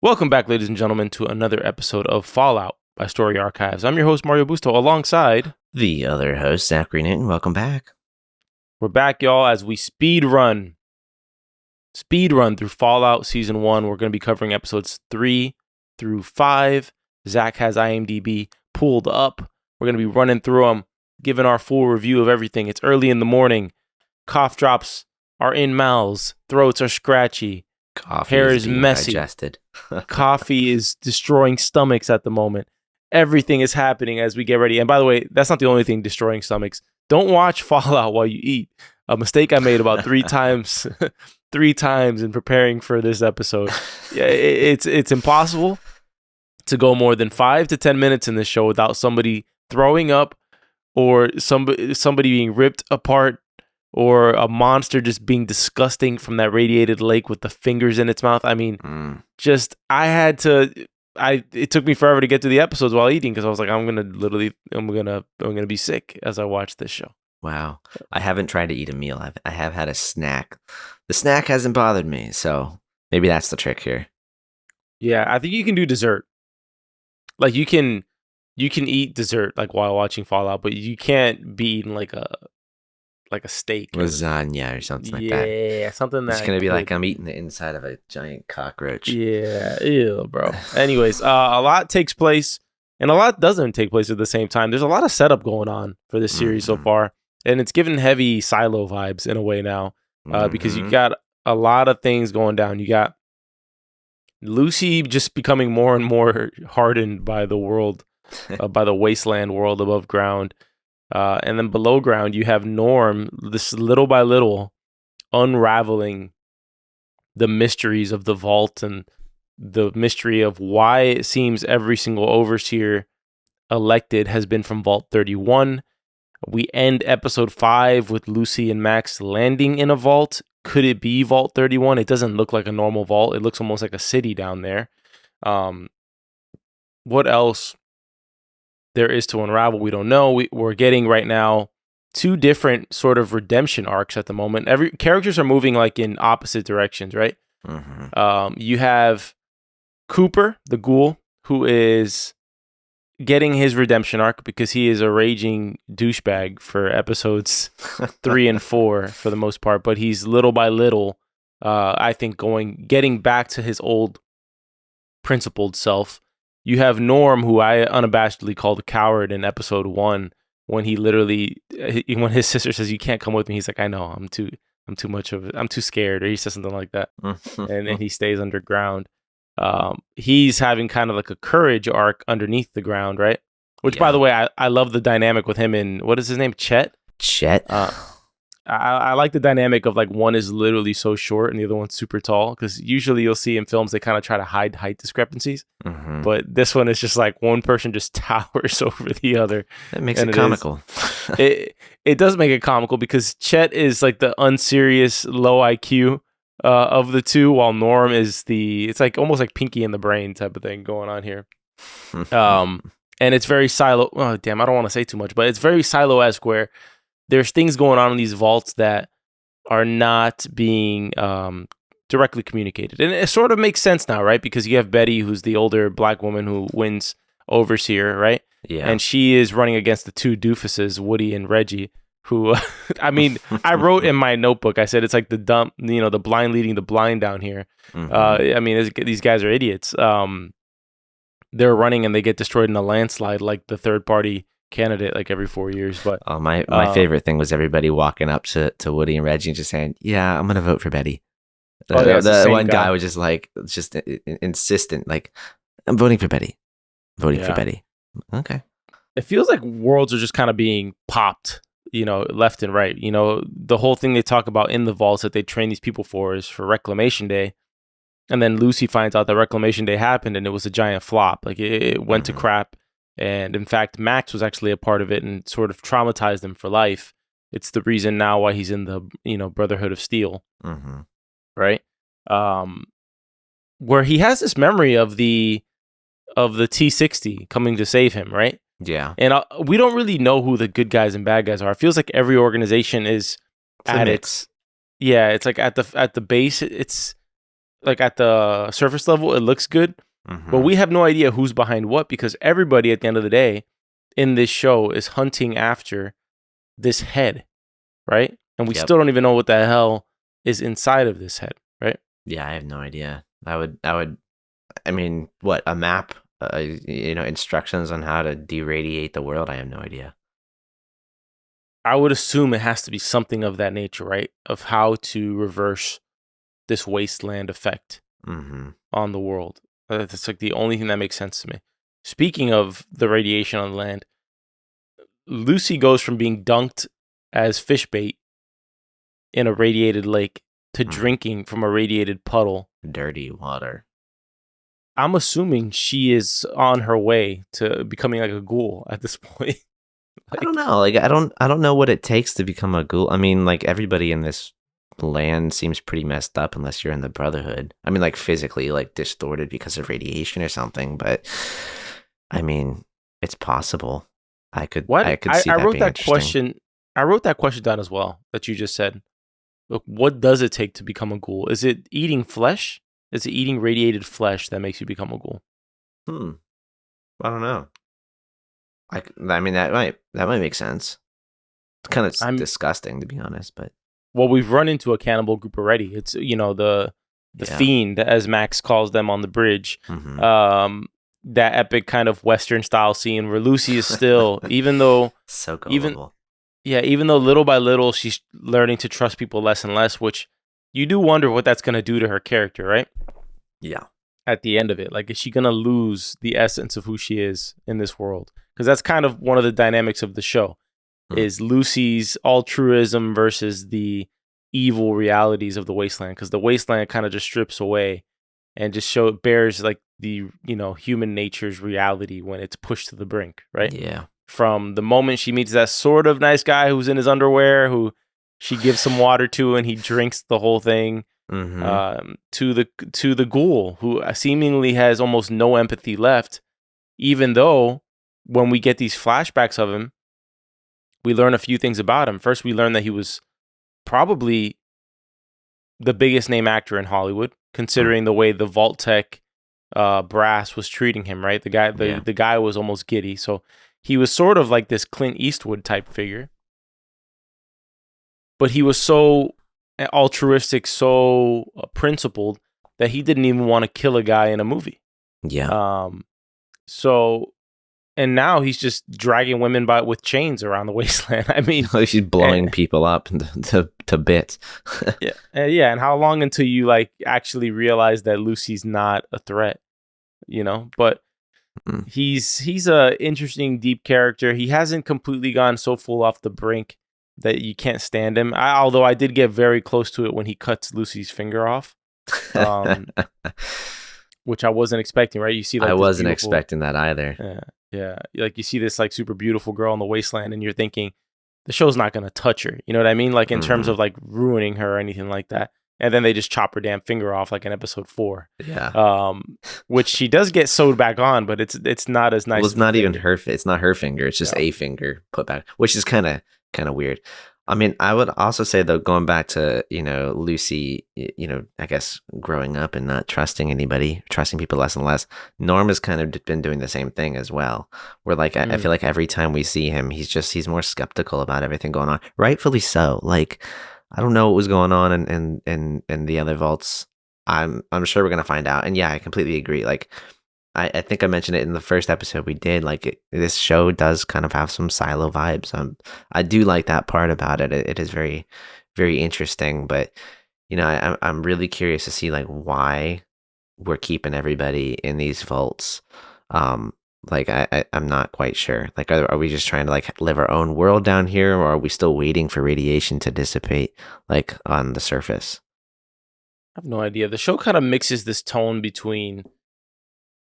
Welcome back, ladies and gentlemen, to another episode of Fallout by Story Archives. I'm your host, Mario Busto, alongside the other host, Zachary Newton. Welcome back. We're back, y'all, as we speed run through Fallout Season 1. We're going to be covering episodes 3 through 5. Zach has IMDb pulled up. We're going to be running through them, giving our full review of everything. It's early in the morning. Cough drops are in mouths. Throats are scratchy. Coffee hair is messy. Digested. Coffee is destroying stomachs at the moment. Everything is happening as we get ready. And by the way, that's not the only thing destroying stomachs. Don't watch Fallout while you eat. A mistake I made about three times in preparing for this episode. Yeah, it's impossible to go more than 5 to 10 minutes in this show without somebody throwing up or somebody being ripped apart, or a monster just being disgusting from that radiated lake with the fingers in its mouth. I mean, it took me forever to get to the episodes while eating because I was like, I'm gonna be sick as I watch this show. Wow. I haven't tried to eat a meal. I have had a snack. The snack hasn't bothered me, so maybe that's the trick here. Yeah, I think you can do dessert. Like you can eat dessert like while watching Fallout, but you can't be eating like a steak. Lasagna or something like that. Yeah, something that... It's going to be like I'm eating the inside of a giant cockroach. Yeah, ew, bro. Anyways, a lot takes place, and a lot doesn't take place at the same time. There's a lot of setup going on for this series so far, and it's given heavy Silo vibes in a way now, because you got a lot of things going down. You got Lucy just becoming more and more hardened by the world, by the wasteland world above ground. And then below ground, you have Norm, this little by little unraveling the mysteries of the vault and the mystery of why it seems every single overseer elected has been from Vault 31. We end episode 5 with Lucy and Max landing in a vault. Could it be Vault 31? It doesn't look like a normal vault. It looks almost like a city down there. What else there is to unravel, we don't know. We're getting right now 2 different sort of redemption arcs at the moment. Every characters are moving like in opposite directions, right? You have Cooper, the Ghoul, who is getting his redemption arc because he is a raging douchebag for episodes 3 and 4 for the most part, but he's little by little, I think, getting back to his old principled self. You have Norm, who I unabashedly called a coward in episode 1, when when his sister says, "You can't come with me," he's like, "I know, I'm too scared," or he says something like that, and then he stays underground. He's having kind of like a courage arc underneath the ground, right? Which, by the way, I love the dynamic with him and what is his name, Chet. I like the dynamic of like one is literally so short and the other one's super tall, because usually you'll see in films they kind of try to hide height discrepancies, but this one is just like one person just towers over the other. That makes it comical. It does make it comical because Chet is like the unserious low IQ of the two, while Norm is it's like almost like Pinky in the Brain type of thing going on here. And it's very Silo. Oh damn, I don't want to say too much, but it's very Silo-esque where there's things going on in these vaults that are not being directly communicated. And it sort of makes sense now, right? Because you have Betty, who's the older black woman who wins Overseer, right? Yeah. And she is running against the 2 doofuses, Woody and Reggie, who, I mean, I wrote in my notebook, I said it's like the blind leading the blind down here. I mean, these guys are idiots. They're running and they get destroyed in a landslide like the third party candidate like every 4 years. But my favorite thing was everybody walking up to Woody and Reggie and just saying, "Yeah, I'm gonna vote for Betty." The one guy was just insistent, like, "I'm voting for Betty, for Betty." Okay. It feels like worlds are just kind of being popped, left and right. The whole thing they talk about in the vaults that they train these people for is for Reclamation Day. And then Lucy finds out that Reclamation Day happened and it was a giant flop. Like it went to crap. And in fact, Max was actually a part of it and sort of traumatized him for life. It's the reason now why he's in the, Brotherhood of Steel. Right? Where he has this memory of the T-60 coming to save him, right? Yeah. And we don't really know who the good guys and bad guys are. It feels like every organization is at its... Yeah, it's like at the base, it's like at the surface level, it looks good, but we have no idea who's behind what, because everybody at the end of the day in this show is hunting after this head, right? And we still don't even know what the hell is inside of this head, right? Yeah, I have no idea. I mean, what, a map, instructions on how to deradiate the world? I have no idea. I would assume it has to be something of that nature, right? Of how to reverse this wasteland effect on the world. That's like the only thing that makes sense to me. Speaking of the radiation on land, Lucy goes from being dunked as fish bait in a radiated lake to drinking from a radiated puddle. Dirty water. I'm assuming she is on her way to becoming like a ghoul at this point. I don't know. Like, I don't know what it takes to become a ghoul. I mean, like, everybody in this land seems pretty messed up unless you're in the Brotherhood. I mean, like, physically, like, distorted because of radiation or something. But I mean, it's possible. I could see that being interesting. I wrote that question down as well that you just said. Look, what does it take to become a ghoul? Is it eating flesh? Is it eating radiated flesh that makes you become a ghoul? I don't know. I mean, that might make sense. It's kind of disgusting, to be honest, but well, we've run into a cannibal group already. It's the fiend, as Max calls them on the bridge. That epic kind of Western style scene where Lucy is still, even though so gullible. Even though little by little she's learning to trust people less and less, which you do wonder what that's gonna do to her character, right? Yeah. At the end of it, like, is she gonna lose the essence of who she is in this world? Because that's kind of one of the dynamics of the show, is Lucy's altruism versus the evil realities of the wasteland. Because the wasteland kind of just strips away and just bears like the human nature's reality when it's pushed to the brink, right? Yeah. From the moment she meets that sort of nice guy who's in his underwear, who she gives some water to and he drinks the whole thing, to the ghoul who seemingly has almost no empathy left, even though when we get these flashbacks of him, we learn a few things about him. First, we learn that he was probably the biggest name actor in Hollywood, considering the way the Vault-Tec brass was treating him, right? The guy was almost giddy. So he was sort of like this Clint Eastwood type figure. But he was so altruistic, so principled, that he didn't even want to kill a guy in a movie. Yeah. And now he's just dragging women with chains around the wasteland. I mean, she's blowing people up to bits. Yeah. And how long until you like actually realize that Lucy's not a threat? But he's a interesting, deep character. He hasn't completely gone so full off the brink that you can't stand him. Although I did get very close to it when he cuts Lucy's finger off. Which I wasn't expecting, right? You see, like, I wasn't expecting that either. Yeah. Like, you see this like super beautiful girl in the wasteland, and you're thinking the show's not gonna touch her. You know what I mean? Like, in terms of like ruining her or anything like that. And then they just chop her damn finger off, like in episode 4. Yeah. Which she does get sewed back on, but it's not as nice. Well, it's not even her. It's not her finger. It's just a finger put back, which is kind of weird. I mean, I would also say, though, going back to, Lucy, I guess growing up and not trusting anybody, trusting people less and less, Norm has kind of been doing the same thing as well. Where, like, I feel like every time we see him, he's more skeptical about everything going on. Rightfully so. Like, I don't know what was going on in the other vaults. I'm sure we're going to find out. And yeah, I completely agree. Like, I think I mentioned it in the first episode we did. Like, this show does kind of have some Silo vibes. I do like that part about it. It is very, very interesting. But I'm really curious to see like why we're keeping everybody in these vaults. Like I'm not quite sure. Like, are we just trying to like live our own world down here, or are we still waiting for radiation to dissipate like on the surface? I have no idea. The show kind of mixes this tone between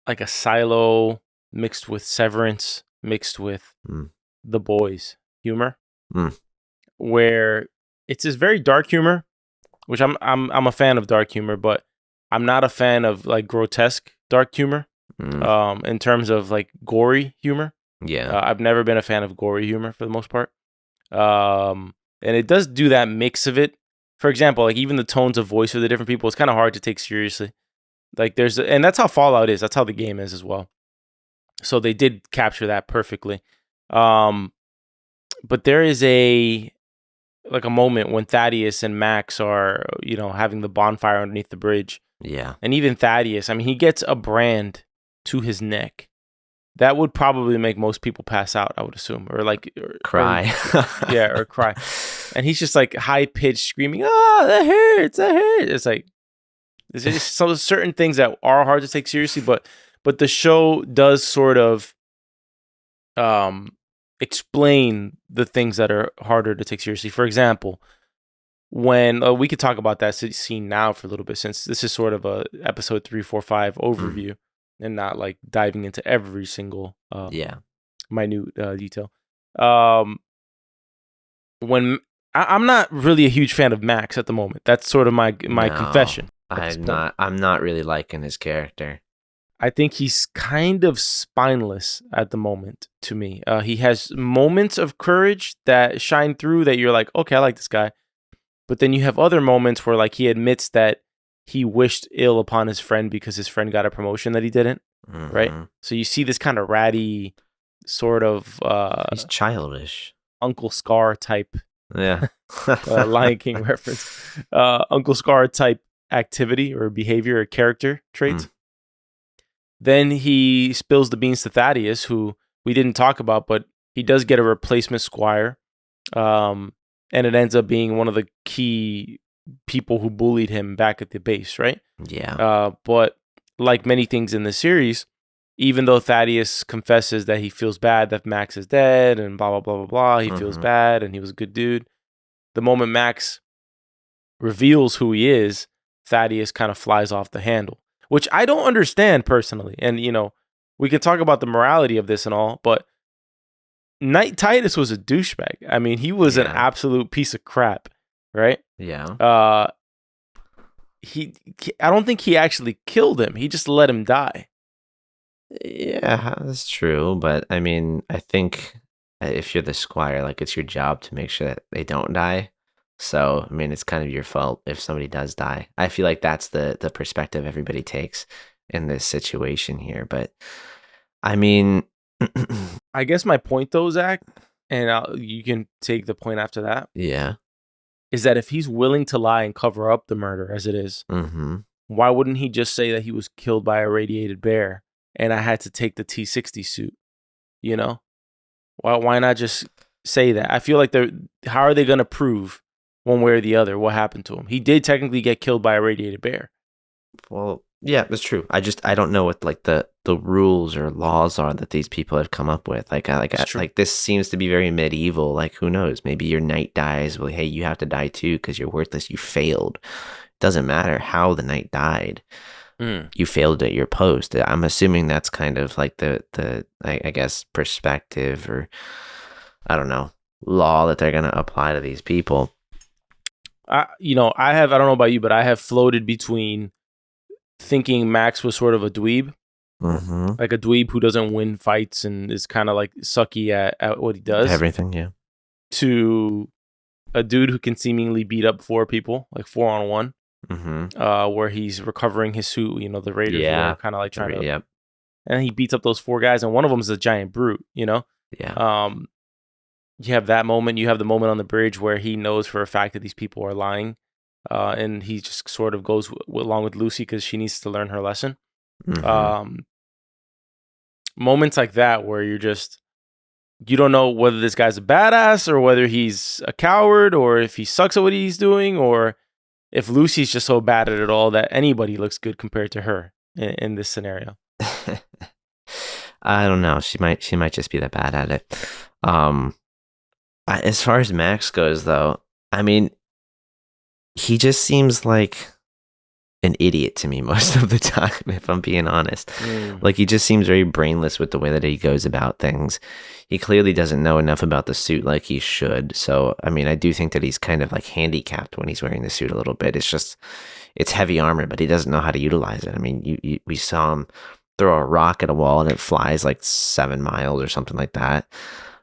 like a Silo mixed with Severance, mixed with The Boys humor, where it's this very dark humor, which I'm a fan of dark humor, but I'm not a fan of like grotesque dark humor. In terms of like gory humor, I've never been a fan of gory humor for the most part. And it does do that mix of it for example, like even the tones of voice for the different people, it's kind of hard to take seriously. Like and that's how Fallout is. That's how the game is as well. So they did capture that perfectly. But there is a moment when Thaddeus and Max are, having the bonfire underneath the bridge. Yeah. And even Thaddeus, I mean, he gets a brand to his neck. That would probably make most people pass out, I would assume, or cry. Or cry. And he's just like high pitched screaming, that hurts, that hurts. It's like, there's just some certain things that are hard to take seriously, but the show does sort of explain the things that are harder to take seriously. For example, when we could talk about that scene now for a little bit, since this is sort of a episode 3, 4, 5 overview. And not like diving into every single minute detail. When I'm not really a huge fan of Max at the moment. That's sort of my confession. I'm not really liking his character. I think he's kind of spineless at the moment to me. He has moments of courage that shine through that you're like, okay, I like this guy. But then you have other moments where like he admits that he wished ill upon his friend because his friend got a promotion that he didn't, right? So you see this kind of ratty sort of... he's childish. Uncle Scar type. Yeah. Lion King reference. Uncle Scar type activity or behavior or character traits. Then he spills the beans to Thaddeus, who we didn't talk about, but he does get a replacement squire. And it ends up being one of the key people who bullied him back at the base, right? Yeah. But like many things in the series, even though Thaddeus confesses that he feels bad that Max is dead and blah, blah, blah, blah, blah, he feels bad and he was a good dude. The moment Max reveals who he is, Thaddeus kind of flies off the handle, which I don't understand personally. And, we can talk about the morality of this and all, but Knight Titus was a douchebag. I mean, he was an absolute piece of crap. Right? Yeah. I don't think he actually killed him. He just let him die. Yeah, that's true. But I mean, I think if you're the squire, like it's your job to make sure that they don't die. So, I mean, it's kind of your fault if somebody does die. I feel like that's the perspective everybody takes in this situation here. But I mean, I guess my point though, Zach, and you can take the point after that. Yeah. Is that if he's willing to lie and cover up the murder as it is, why wouldn't he just say that he was killed by a radiated bear and I had to take the T-60 suit? Why not just say that? I feel like how are they going to prove one way or the other what happened to him? He did technically get killed by a radiated bear. Well, yeah, that's true. I don't know what like the rules or laws are that these people have come up with. Like this seems to be very medieval. Like who knows? Maybe your knight dies. Well, hey, you have to die too because you're worthless. You failed. Doesn't matter how the knight died. You failed at your post. I'm assuming that's kind of like the I guess perspective or I don't know law that they're gonna apply to these people. I don't know about you, but I have floated between thinking Max was sort of a dweeb, like a dweeb who doesn't win fights and is kind of like sucky at what he does. Everything, yeah. To a dude who can seemingly beat up 4 people, like 4-on-1, where he's recovering his suit. The Raiders are kind of like trying to, and he beats up those 4 guys, and one of them is a giant brute. Yeah. You have that moment. You have the moment on the bridge where he knows for a fact that these people are lying. And he just sort of goes along with Lucy because she needs to learn her lesson. Moments like that where you don't know whether this guy's a badass or whether he's a coward or if he sucks at what he's doing or if Lucy's just so bad at it all that anybody looks good compared to her in this scenario. I don't know. She might just be that bad at it. As far as Max goes, though, I mean, he just seems like an idiot to me most of the time, if I'm being honest. Like, he just seems very brainless with the way that he goes about things. He clearly doesn't know enough about the suit like he should. So, I mean, I do think that he's kind of like handicapped when he's wearing the suit a little bit. It's heavy armor, but he doesn't know how to utilize it. I mean, we saw him throw a rock at a wall and it flies like 7 miles or something like that.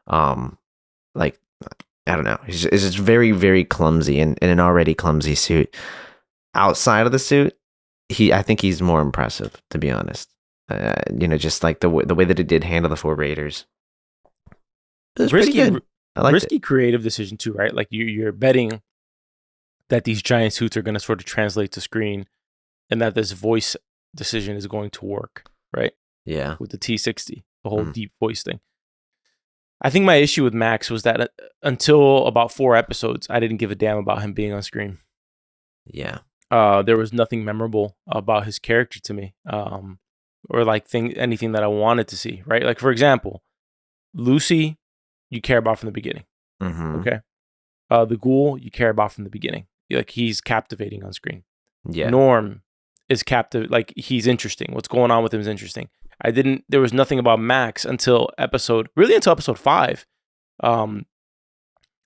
Like, I don't know. He's just very, very clumsy in an already clumsy suit. Outside of the suit, I think he's more impressive, to be honest. Just like the way that it did handle the 4 Raiders. It was pretty good. I liked risky creative decision too, right? Like you're betting that these giant suits are going to sort of translate to screen, and that this voice decision is going to work, right? Yeah. With the T60, the whole deep voice thing. I think my issue with Max was that until about 4 episodes, I didn't give a damn about him being on screen. Yeah. There was nothing memorable about his character to me, or like anything that I wanted to see, right? Like, for example, Lucy, you care about from the beginning. Mm-hmm. Okay. The Ghoul, you care about from the beginning. Like, he's captivating on screen. Yeah. Norm is captive. Like, he's interesting. What's going on with him is interesting. There was nothing about Max until episode 5,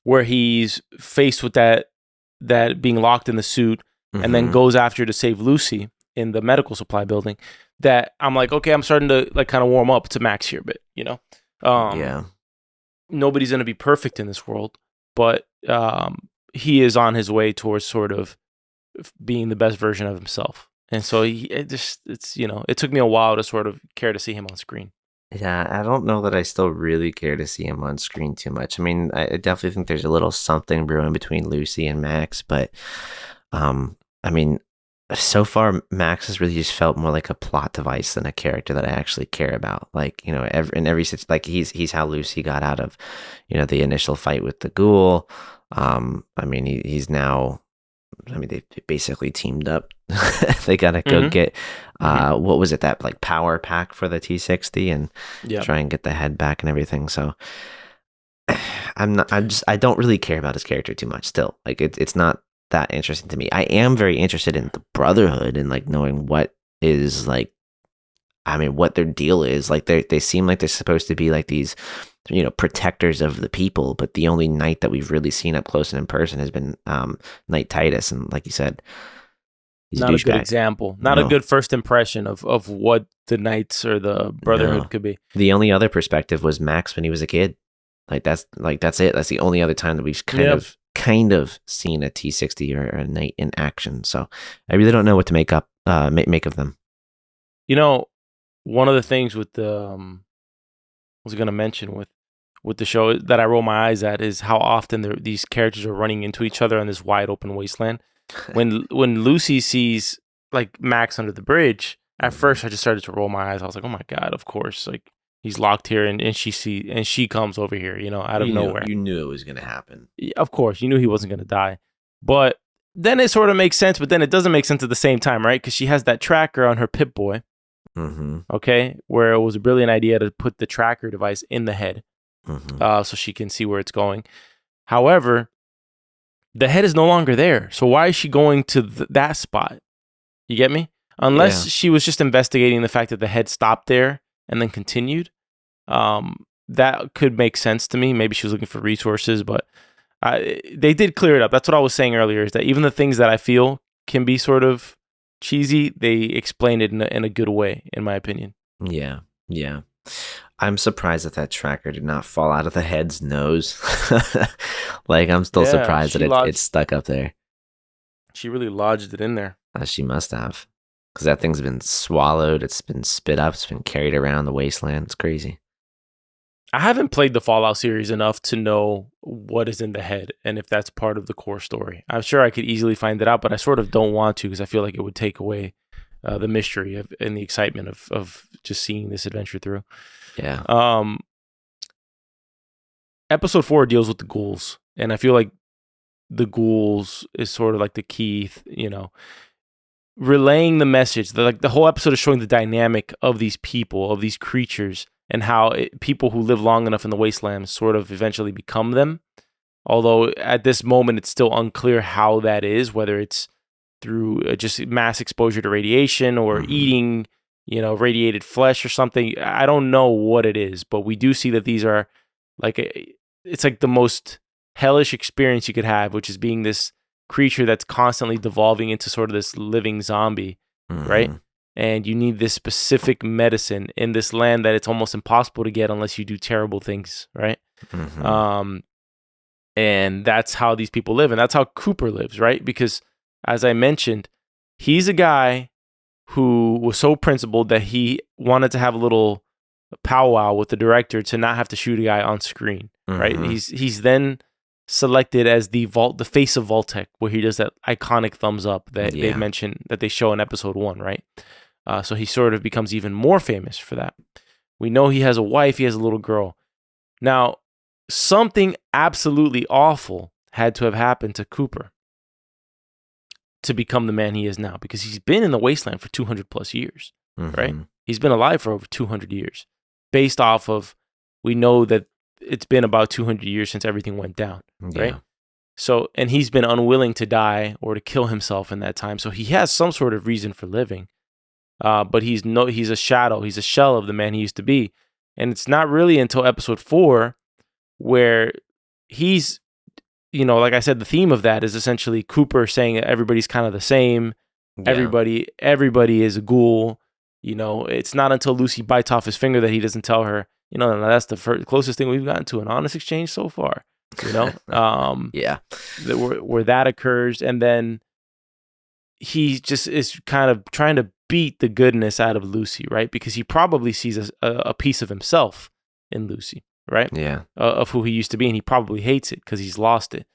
where he's faced with that being locked in the suit, and then goes after to save Lucy in the medical supply building. That I'm like, okay, I'm starting to like kind of warm up to Max here a bit, Yeah. Nobody's going to be perfect in this world, but he is on his way towards sort of being the best version of himself. And so it took me a while to sort of care to see him on screen. Yeah, I don't know that I still really care to see him on screen too much. I mean, I definitely think there's a little something brewing between Lucy and Max, but I mean, so far Max has really just felt more like a plot device than a character that I actually care about. Like, like he's how Lucy got out of, the initial fight with the Ghoul. I mean, he's now. I mean, they basically teamed up. They gotta go get what was it, that like power pack for the T60 and try and get the head back and everything. So I don't really care about his character too much still. Like it's not that interesting to me. I am very interested in the Brotherhood and like knowing what is like, I mean, what their deal is. Like they seem like they're supposed to be like these, protectors of the people, but the only knight that we've really seen up close and in person has been Knight Titus, and like you said, he's not a good example, not a good first impression of what the knights or the Brotherhood could be. The only other perspective was Max when he was a kid. That's it. That's the only other time that we've kind of seen a T60 or a knight in action. So I really don't know what to make of them. One of the things with the I was going to mention with the show that I roll my eyes at is how often these characters are running into each other on this wide open wasteland. When Lucy sees like Max under the bridge, at first I just started to roll my eyes. I was like, oh my God, of course. Like he's locked here and she comes over here, out of nowhere. You knew it was going to happen. Of course, you knew he wasn't going to die. But then it sort of makes sense, but then it doesn't make sense at the same time, right? Because she has that tracker on her Pip-Boy. Okay, where it was a brilliant idea to put the tracker device in the head, so she can see where it's going. However, the head is no longer there. So why is she going to that spot? You get me? Unless she was just investigating the fact that the head stopped there and then continued. That could make sense to me. Maybe she was looking for resources, but they did clear it up. That's what I was saying earlier, is that even the things that I feel can be sort of cheesy, they explained it in a good way, in my opinion. Yeah. I'm surprised that tracker did not fall out of the head's nose. Like, I'm still surprised that it's stuck up there. She really lodged it in there. She must have. Because that thing's been swallowed, it's been spit up, it's been carried around the wasteland. It's crazy. I haven't played the Fallout series enough to know what is in the head and if that's part of the core story. I'm sure I could easily find it out, but I sort of don't want to because I feel like it would take away the mystery and the excitement of just seeing this adventure through. Yeah. Episode 4 deals with the ghouls, and I feel like the ghouls is sort of like the key, relaying the message. The whole episode is showing the dynamic of these people, of these creatures, and how people who live long enough in the wasteland sort of eventually become them. Although at this moment, it's still unclear how that is, whether it's through just mass exposure to radiation or eating, radiated flesh or something. I don't know what it is, but we do see that these are it's like the most hellish experience you could have, which is being this creature that's constantly devolving into sort of this living zombie, right? And you need this specific medicine in this land that it's almost impossible to get unless you do terrible things, right? And that's how these people live. And that's how Cooper lives, right? Because as I mentioned, he's a guy who was so principled that he wanted to have a little powwow with the director to not have to shoot a guy on screen, right? He's then selected as the face of Vault-Tec, where he does that iconic thumbs up that they mentioned, that they show in episode 1, right? So he sort of becomes even more famous for that. We know he has a wife, he has a little girl. Now, something absolutely awful had to have happened to Cooper to become the man he is now, because he's been in the wasteland for 200 plus years, right? He's been alive for over 200 years, based off of, we know that it's been about 200 years since everything went down, right? So, and he's been unwilling to die or to kill himself in that time. So he has some sort of reason for living, but he's a shadow, he's a shell of the man he used to be. And it's not really until episode 4 where he's, like I said, the theme of that is essentially Cooper saying that everybody's kind of the same. Yeah. Everybody is a ghoul. It's not until Lucy bites off his finger that he doesn't tell her, that's the closest thing we've gotten to an honest exchange so far, yeah. Where that occurs. And then he just is kind of trying to beat the goodness out of Lucy, right? Because he probably sees a piece of himself in Lucy, right? Yeah. Of who he used to be, and he probably hates it because he's lost it.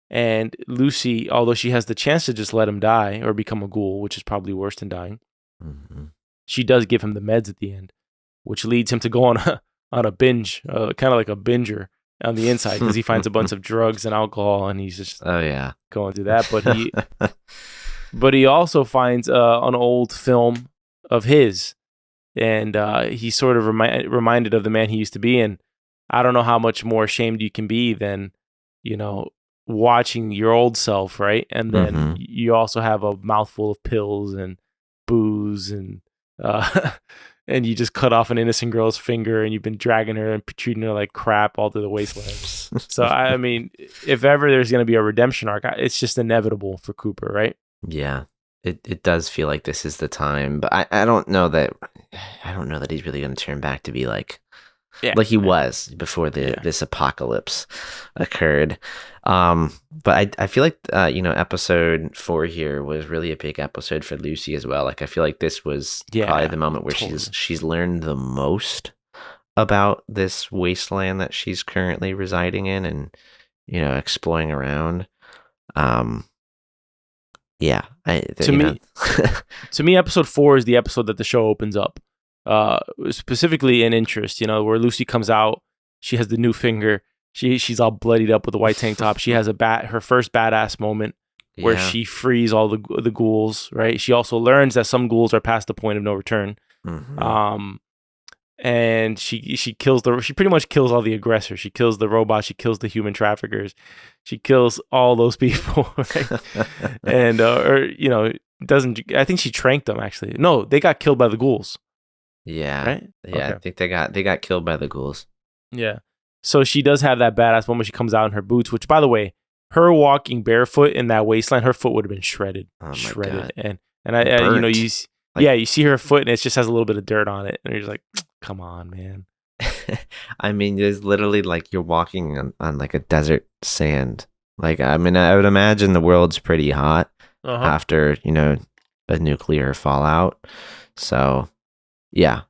And Lucy, although she has the chance to just let him die or become a ghoul, which is probably worse than dying, she does give him the meds at the end, which leads him to go on a binge, kind of like a binger on the inside, because he finds a bunch of drugs and alcohol, and he's just going through that. But he also finds an old film of his, and he's sort of reminded of the man he used to be. And I don't know how much more ashamed you can be than, watching your old self, right? And then you also have a mouthful of pills and booze, and and you just cut off an innocent girl's finger, and you've been dragging her and treating her like crap all through the wasteland. So, I mean, if ever there's going to be a redemption arc, it's just inevitable for Cooper, right? Yeah, it does feel like this is the time, but I don't know that he's really going to turn back to be like he was before this apocalypse occurred. But I feel like episode 4 here was really a big episode for Lucy as well. Like, I feel like this was probably the moment where she's learned the most about this wasteland that she's currently residing in, and exploring around. To me, episode 4 is the episode that the show opens up, specifically in interest, where Lucy comes out, she has the new finger, she's all bloodied up with a white tank top, she has her first badass moment where she frees all the ghouls, right? She also learns that some ghouls are past the point of no return. And she pretty much kills all the aggressors. She kills the robots, she kills the human traffickers, she kills all those people, right? And doesn't, I think she tranked them, actually. No, they got killed by the ghouls. Yeah. Right? Yeah, okay. I think they got killed by the ghouls. Yeah. So she does have that badass moment. She comes out in her boots, which, by the way, her walking barefoot in that wasteland, her foot would have been shredded. Oh my God. And you see her foot, and it just has a little bit of dirt on it, and you're just like, come on, man. I mean, there's literally like you're walking on like a desert sand. Like, I mean, I would imagine the world's pretty hot after a nuclear fallout. So, yeah,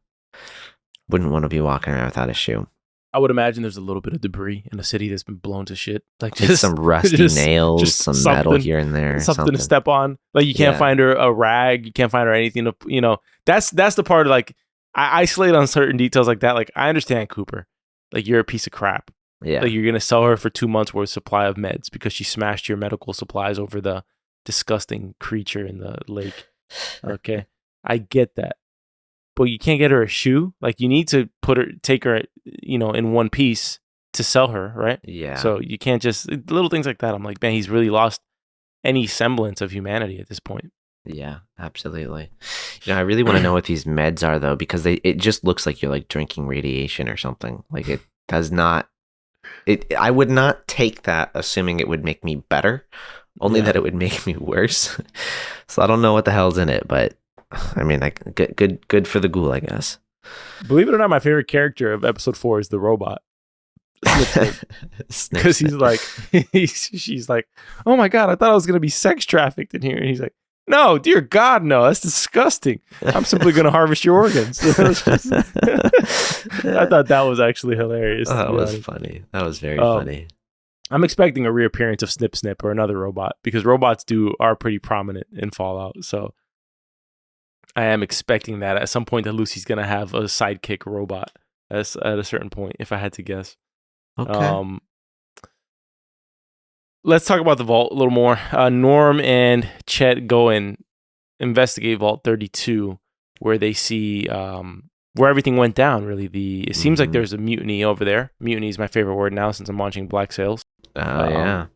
wouldn't want to be walking around without a shoe. I would imagine there's a little bit of debris in a city that's been blown to shit. Like just some rusty nails, some metal here and there. Something to step on. Like, you can't find her a rag. You can't find her anything to, that's the part of, like, I isolate on certain details like that. Like, I understand, Cooper. Like, you're a piece of crap. Yeah. Like, you're going to sell her for 2 months worth of supply of meds because she smashed your medical supplies over the disgusting creature in the lake. Okay. I get that. But you can't get her a shoe. Like, you need to take her, in one piece to sell her, right? Yeah. So you can't just, little things like that. I'm like, man, he's really lost any semblance of humanity at this point. Yeah, absolutely. I really want to know what these meds are, though, because it just looks like you're like drinking radiation or something. Like, it does not. I would not take that assuming it would make me better, only that it would make me worse. So I don't know what the hell's in it, but I mean, like, good for the ghoul, I guess. Believe it or not, my favorite character of episode 4 is the robot. Because he's like, she's like, oh my God, I thought I was going to be sex trafficked in here. And he's like, no, dear God, no, that's disgusting. I'm simply going to harvest your organs. I thought that was actually hilarious. Oh, that was funny. That was very funny. I'm expecting a reappearance of Snip Snip or another robot, because robots are pretty prominent in Fallout. So I am expecting that at some point that Lucy's going to have a sidekick robot at a certain point, if I had to guess. Okay. Let's talk about the vault a little more. Norm and Chet go and investigate Vault 32, where they see where everything went down. Really, it seems like there's a mutiny over there. Mutiny is my favorite word now since I'm watching Black Sails. Oh yeah,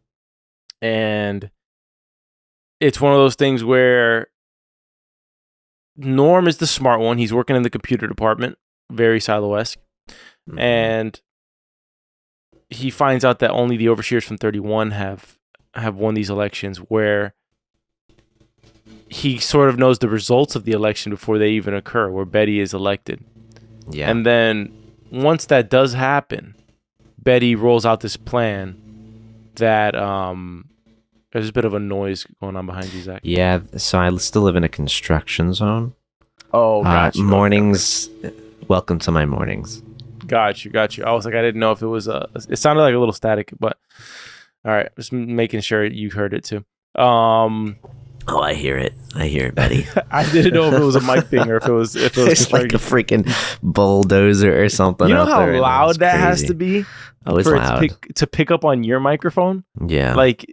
and it's one of those things where Norm is the smart one. He's working in the computer department, very Silo-esque, and he finds out that only the overseers from 31 have won these elections, where he sort of knows the results of the election before they even occur, where Betty is elected. Yeah. And then once that does happen, Betty rolls out this plan that there's a bit of a noise going on behind you, Zach. Yeah, so I still live in a construction zone. Oh, gotcha. Mornings, welcome to my mornings. Got you. I was like, I didn't know if it was it sounded like a little static, but all right, just making sure you heard it too. Oh, I hear it, Betty. I didn't know if it was a mic thing or if it was it's like a freaking bulldozer or something. You know how loud that has to be? Oh, it's loud. To pick up on your microphone? Yeah. Like,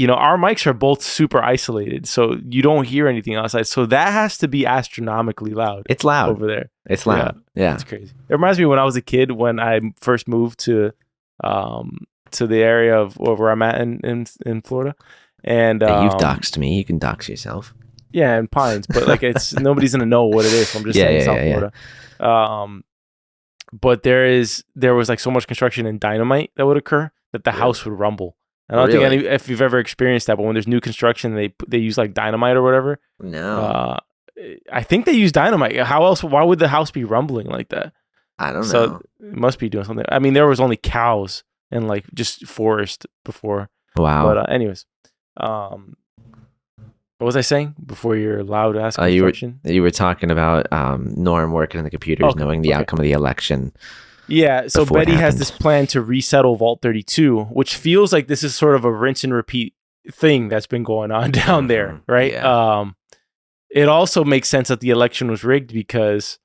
our mics are both super isolated, so you don't hear anything outside. So that has to be astronomically loud. It's loud. Over there. It's loud. Yeah. It's crazy. It reminds me when I was a kid, when I first moved to the area of where I'm at in Florida. And you've doxed me. You can dox yourself. Yeah, in Pines, but like nobody's gonna know what it is. So I'm just saying South Florida. But there was like so much construction and dynamite that would occur that the house would rumble. I don't think if you've ever experienced that, but when there's new construction, they use like dynamite or whatever. No. I think they use dynamite. How else? Why would the house be rumbling like that? I don't know. So it must be doing something. I mean, there was only cows and like just forest before. Wow. But anyways, what was I saying before your loud ass construction? You were talking about Norm working in the computers, knowing the outcome of the election. Yeah, so Betty has this plan to resettle Vault 32, which feels like this is sort of a rinse and repeat thing that's been going on down there, right? Yeah. It also makes sense that the election was rigged because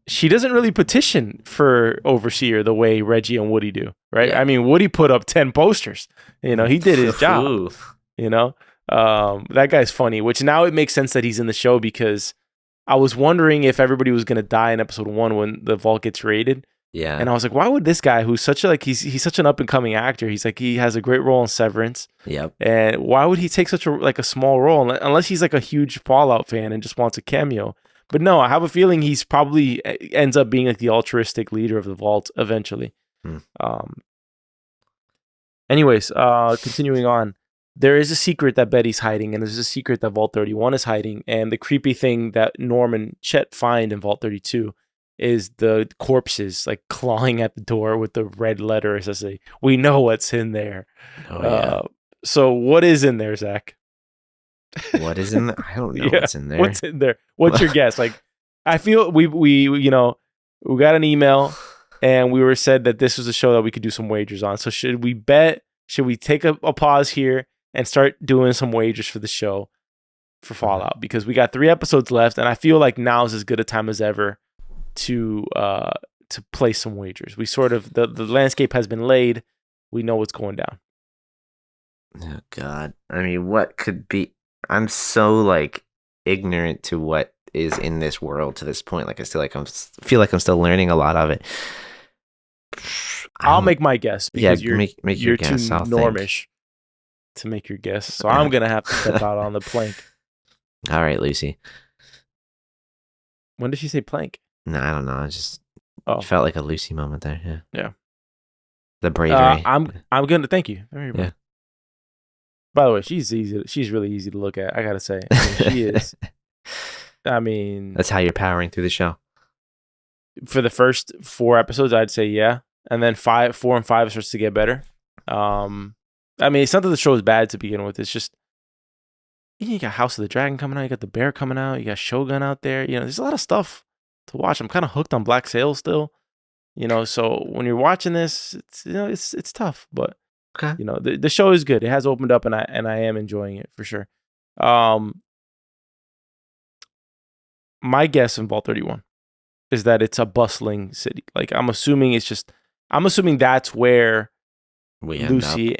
she doesn't really petition for overseer the way Reggie and Woody do, right? Yeah. I mean, Woody put up 10 posters. He did his job. That guy's funny, which now it makes sense that he's in the show, because I was wondering if everybody was going to die in episode 1 when the vault gets raided. Yeah. And I was like, why would this guy, who's such a, he's such an up and coming actor, he's like, he has a great role in Severance. Yep. And why would he take such a small role unless he's like a huge Fallout fan and just wants a cameo? But no, I have a feeling he's probably ends up being like the altruistic leader of the vault eventually. Anyways, continuing on. There is a secret that Betty's hiding, and there's a secret that Vault 31 is hiding. And the creepy thing that Norm and Chet find in Vault 32 is the corpses like clawing at the door with the red letters that say, "We know what's in there." Oh, yeah. So what is in there, Zach? What is in there? I don't know what's in there. What's in there? What's your guess? Like, I feel we got an email and we were said that this was a show that we could do some wagers on. So should we bet? Should we take a pause here and start doing some wagers for the show for Fallout? Because we got 3 episodes left, and I feel like now is as good a time as ever to place some wagers. We sort of the landscape has been laid. We know what's going down. Oh God. I mean, what could be? I'm so like ignorant to what is in this world to this point. Like I feel like I'm still learning a lot of it. I'll make my guess because you're your guess. Too normish to make your guess. So I'm gonna have to step out on the plank. All right, Lucy. When did she say plank? No, I don't know. I just felt like a Lucy moment there. Yeah. Yeah. The bravery. I'm gonna thank you. Very much. Yeah. By the way, she's easy. She's really easy to look at. I gotta say, she is. I mean, that's how you're powering through the show. For the first 4 episodes, I'd say yeah, and then 4 and 5 starts to get better. I mean, it's not that the show is bad to begin with. It's just you got House of the Dragon coming out, you got The Bear coming out, you got Shogun out there. There's a lot of stuff to watch. I'm kind of hooked on Black Sails still. So when you're watching this, it's tough, but okay. The show is good. It has opened up, and I am enjoying it for sure. My guess in Vault 31 is that it's a bustling city. Like I'm assuming that's where Lucy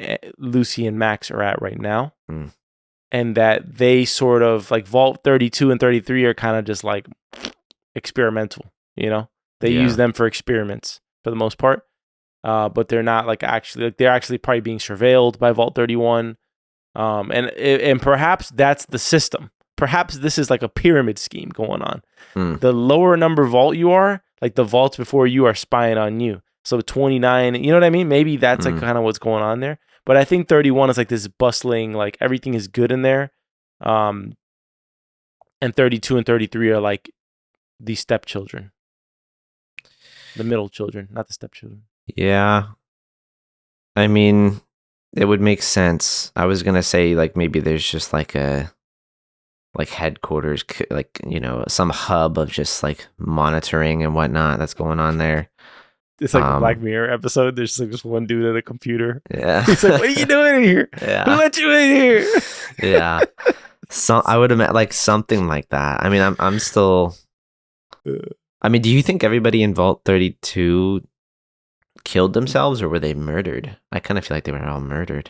and Max are at right now. And that they sort of like Vault 32 and 33 are kind of just like experimental, They use them for experiments for the most part. But they're not like they're actually probably being surveilled by Vault 31. And perhaps that's the system. Perhaps this is like a pyramid scheme going on. The lower number vault you are, like the vaults before you are spying on you. So 29, you know what I mean? Maybe that's like kind of what's going on there. But I think 31 is like this bustling, like everything is good in there. And 32 and 33 are like the stepchildren. The middle children, not the stepchildren. Yeah. I mean, it would make sense. I was going to say like maybe there's just like a headquarters, like, some hub of just like monitoring and whatnot that's going on there. It's like a Black Mirror episode. There's just like this one dude at a computer. Yeah. He's like, what are you doing in here? Yeah. Who let you in here? Yeah. So I would have like something like that. I mean, I'm still. I mean, do you think everybody in Vault 32 killed themselves, or were they murdered? I kind of feel like they were all murdered.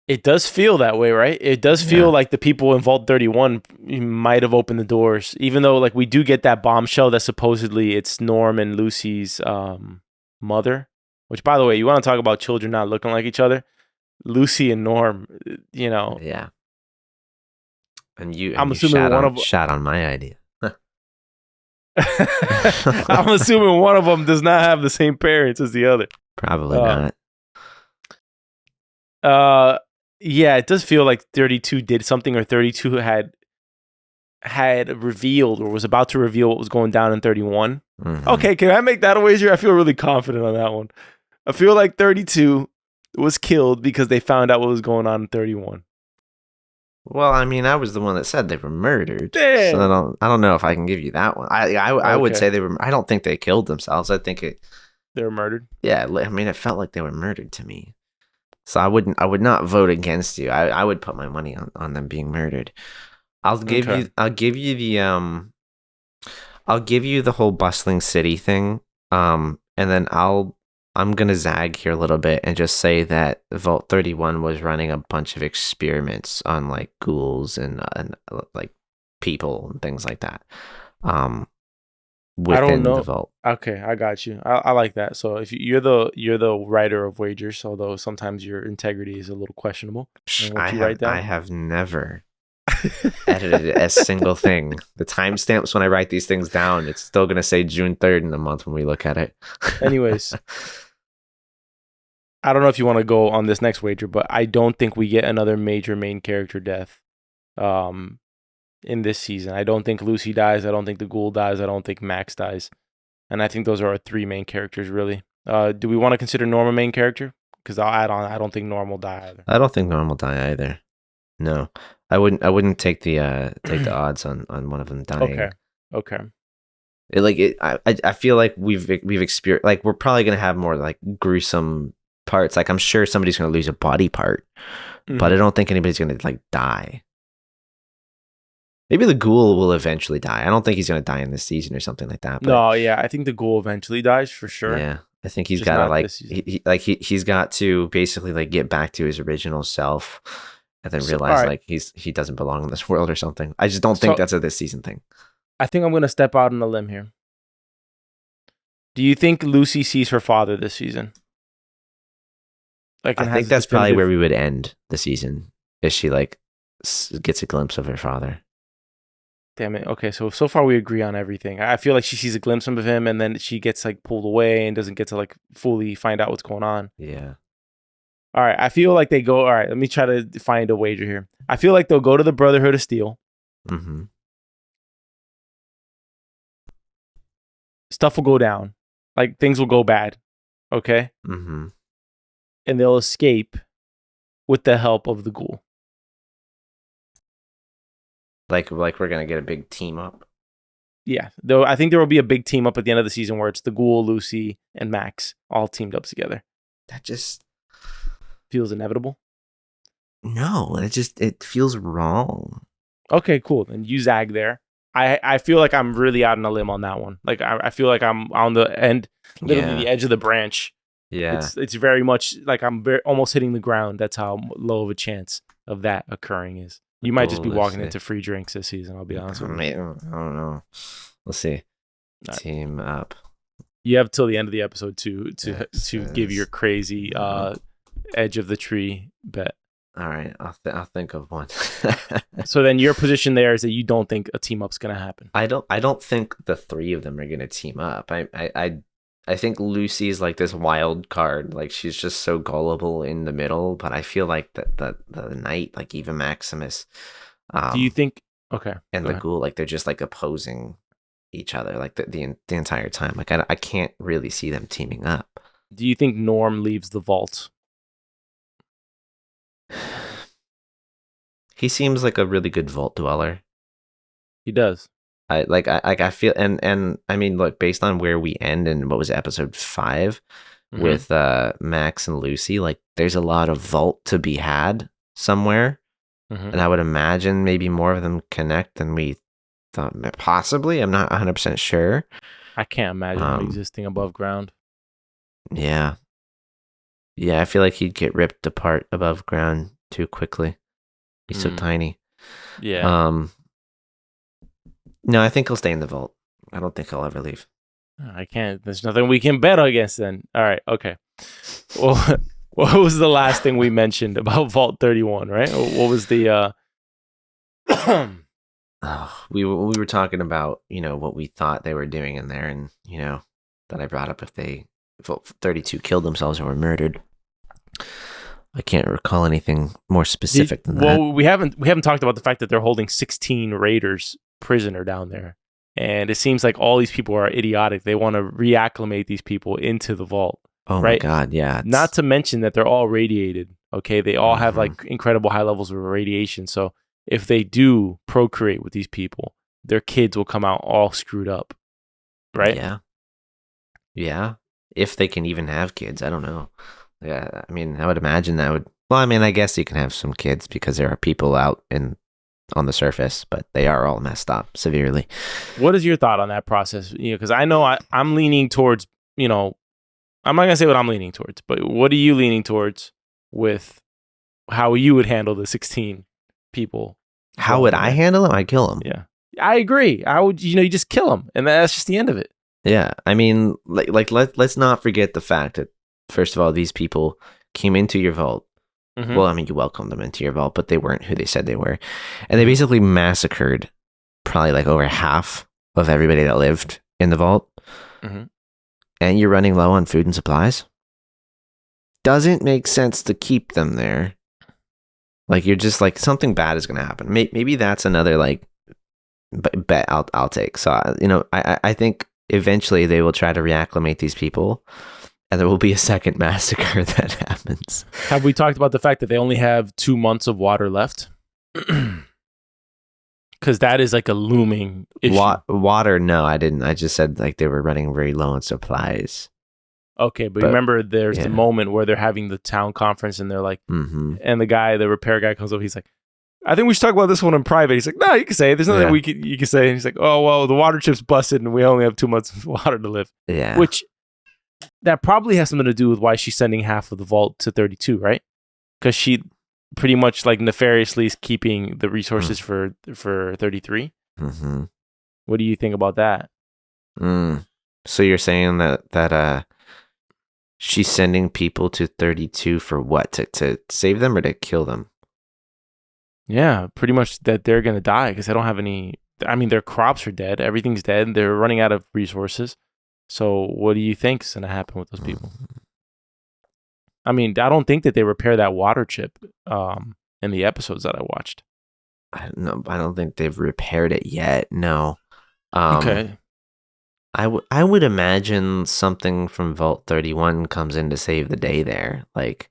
It does feel that way, right? It does feel like the people in Vault 31 might have opened the doors, even though like we do get that bombshell that supposedly it's Norm and Lucy's mother. Which, by the way, you want to talk about children not looking like each other? Lucy and Norm, Yeah. And I'm assuming one of them shot on my idea. I'm assuming one of them does not have the same parents as the other. Probably not. Yeah, it does feel like 32 did something, or 32 had revealed or was about to reveal what was going down in 31. Mm-hmm. Okay, can I make that a wager? I feel really confident on that one. I feel like 32 was killed because they found out what was going on in 31. Well, I mean, I was the one that said they were murdered. Damn. So I don't know if I can give you that one. I would say they were. I don't think they killed themselves. I think they were murdered. Yeah, I mean, it felt like they were murdered to me. So I would not vote against you. I would put my money on them being murdered. I'll give you the whole bustling city thing. And then I'm gonna zag here a little bit and just say that Vault 31 was running a bunch of experiments on like ghouls and like people and things like that. Within I don't know. The vault. Okay, I got you. I like that. So if you're the writer of wagers, although sometimes your integrity is a little questionable. I have never edited a single thing. The timestamps when I write these things down, it's still gonna say June 3rd in the month when we look at it. Anyways, I don't know if you want to go on this next wager, but I don't think we get another major main character death. In this season, I don't think Lucy dies. I don't think the Ghoul dies. I don't think Max dies, and I think those are our three main characters. Really, do we want to consider Norm a main character? Because I'll add on. I don't think Norm will die either. I don't think Norm will die either. No, I wouldn't take the odds on one of them dying. Okay. I feel like we've experienced, like, we're probably gonna have more like gruesome parts. Like, I'm sure somebody's gonna lose a body part, but I don't think anybody's gonna like die. Maybe the Ghoul will eventually die. I don't think he's going to die in this season or something like that. But no, yeah, I think the Ghoul eventually dies for sure. Yeah, I think he's got to he's got to basically like get back to his original self, and then realize like he doesn't belong in this world or something. I just don't think that's a this season thing. I think I'm going to step out on a limb here. Do you think Lucy sees her father this season? Like, I think that's probably where we would end the season. Is she like gets a glimpse of her father? Damn it. Okay, so far we agree on everything. I feel like she sees a glimpse of him, and then she gets like pulled away and doesn't get to like fully find out what's going on. Yeah. All right, I feel like they go. All right, let me try to find a wager here. I feel like they'll go to the Brotherhood of Steel. Mm-hmm. stuff will go down. Like, things will go bad. Okay? Mm-hmm. And they'll escape with the help of the Ghoul. Like we're going to get a big team up. Yeah. Though I think there will be a big team up at the end of the season where it's the Ghoul, Lucy, and Max all teamed up together. That just feels inevitable. No, it feels wrong. Okay, cool. Then you zag there. I feel like I'm really out on a limb on that one. Like I feel like I'm on the end, literally the edge of the branch. Yeah, it's very much like I'm almost hitting the ground. That's how low of a chance of that occurring is. You might just be walking into free drinks this season. I'll be honest with you. I don't know. We'll see. Right. Team up. You have till the end of the episode to give your crazy edge of the tree bet. All right, I'll think of one. So then your position there is that you don't think a team up's gonna happen. I don't think the three of them are gonna team up. I think Lucy's like this wild card. Like she's just so gullible in the middle. But I feel like the Knight, like Eva Maximus. Do you think? Okay. And the Ghoul, like they're just like opposing each other like the entire time. Like I can't really see them teaming up. Do you think Norm leaves the vault? He seems like a really good vault dweller. He does. I feel and I mean, look, based on where we end in what was episode 5 with Max and Lucy, like there's a lot of vault to be had somewhere, and I would imagine maybe more of them connect than we thought. Possibly, I'm not 100% sure. I can't imagine him existing above ground. Yeah, I feel like he'd get ripped apart above ground too quickly. He's so tiny. Yeah. No, I think he'll stay in the vault. I don't think he'll ever leave. I can't. There's nothing we can bet against then. All right. Okay. Well, what was the last thing we mentioned about Vault 31, right? What was the... we were talking about, what we thought they were doing in there, and, that I brought up if Vault 32 killed themselves or were murdered. I can't recall anything more specific than that. Well, we haven't talked about the fact that they're holding 16 raiders prisoner down there, and it seems like all these people are idiotic. They want to reacclimate these people into the vault. Oh right? My god, yeah. Not to mention that they're all radiated. Okay, they all have like incredible high levels of radiation. So if they do procreate with these people, their kids will come out all screwed up, right? Yeah. If they can even have kids, I don't know. Yeah, I mean, I would imagine that would. Well, I mean, I guess you can have some kids because there are people out on the surface, but they are all messed up severely. What is your thought on that process? Because I know I'm leaning towards. I'm not gonna say what I'm leaning towards, but what are you leaning towards with how you would handle the 16 people? How would I handle them? I'd kill them. Yeah, I agree. I would. You just kill them, and that's just the end of it. Yeah, I mean, let's not forget the fact that, first of all, these people came into your vault. Well, I mean, you welcomed them into your vault, but they weren't who they said they were. And they basically massacred probably like over half of everybody that lived in the vault. And you're running low on food and supplies. Doesn't make sense to keep them there. Like, you're just like, something bad is going to happen. Maybe that's another like bet I'll take. So, I think eventually they will try to reacclimate these people. And there will be a second massacre that happens. Have we talked about the fact that they only have 2 months of water left? Because that is like a looming issue. Water, no, I didn't. I just said like they were running very low on supplies. Okay, but remember there's the moment where they're having the town conference and they're like, and the repair guy comes up, he's like, I think we should talk about this one in private. He's like, no, you can say it. There's nothing you can say. And he's like, oh, well, the water chip's busted and we only have 2 months of water to live. Yeah. Which... that probably has something to do with why she's sending half of the vault to 32, right? Because she pretty much like nefariously is keeping the resources for 33. What do you think about that? So you're saying that she's sending people to 32 for what? To save them or to kill them? Yeah, pretty much that they're going to die because they don't have any... I mean, their crops are dead. Everything's dead. They're running out of resources. So what do you think is going to happen with those people? I mean, I don't think that they repair that water chip in the episodes that I watched. I don't think they've repaired it yet. No. Okay. I would imagine something from Vault 31 comes in to save the day there, like